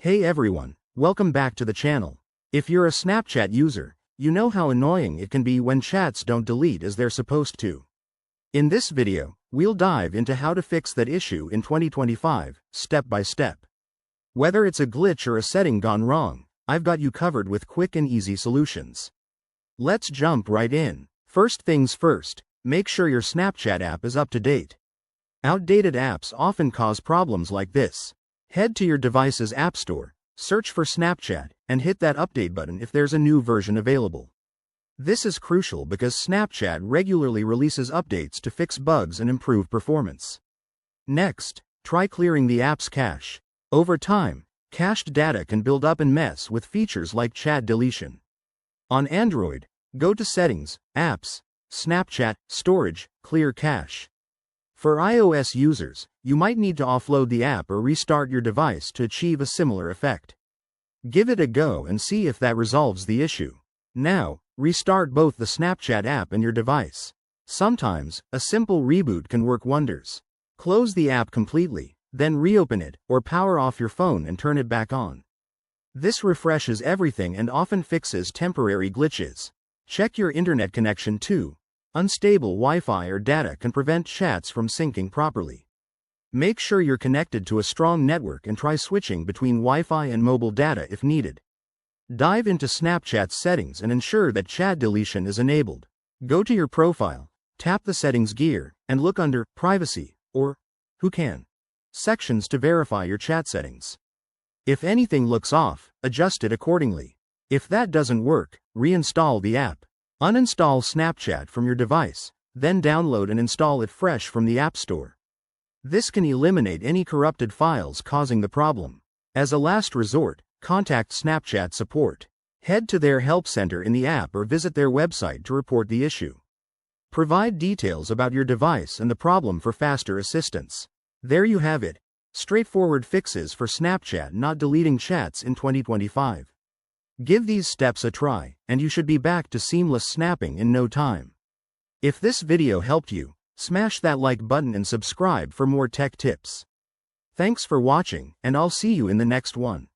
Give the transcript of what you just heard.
Hey everyone, welcome back to the channel. If you're a Snapchat user, you know how annoying it can be when chats don't delete as they're supposed to. In this video, we'll dive into how to fix that issue in 2025, step by step. Whether it's a glitch or a setting gone wrong, I've got you covered with quick and easy solutions. Let's jump right in. First things first, make sure your Snapchat app is up to date. Outdated apps often cause problems like this. Head to your device's App Store, search for Snapchat, and hit that update button if there's a new version available. This is crucial because Snapchat regularly releases updates to fix bugs and improve performance. Next, try clearing the app's cache. Over time, cached data can build up and mess with features like chat deletion. On Android, go to Settings, Apps, Snapchat, Storage, Clear Cache. For iOS users, you might need to offload the app or restart your device to achieve a similar effect. Give it a go and see if that resolves the issue. Now, restart both the Snapchat app and your device. Sometimes, a simple reboot can work wonders. Close the app completely, then reopen it, or power off your phone and turn it back on. This refreshes everything and often fixes temporary glitches. Check your internet connection too. Unstable Wi-Fi or data can prevent chats from syncing properly. Make sure you're connected to a strong network and try switching between Wi-Fi and mobile data if needed. Dive into Snapchat's settings and ensure that chat deletion is enabled. Go to your profile, tap the settings gear, and look under Privacy or Who Can sections to verify your chat settings. If anything looks off, adjust it accordingly. If that doesn't work, reinstall the app. Uninstall Snapchat from your device, then download and install it fresh from the App Store. This can eliminate any corrupted files causing the problem. As a last resort, contact Snapchat support. Head to their help center in the app or visit their website to report the issue. Provide details about your device and the problem for faster assistance. There you have it. Straightforward fixes for Snapchat not deleting chats in 2025. Give these steps a try, and you should be back to seamless snapping in no time. If this video helped you, smash that like button and subscribe for more tech tips. Thanks for watching, and I'll see you in the next one.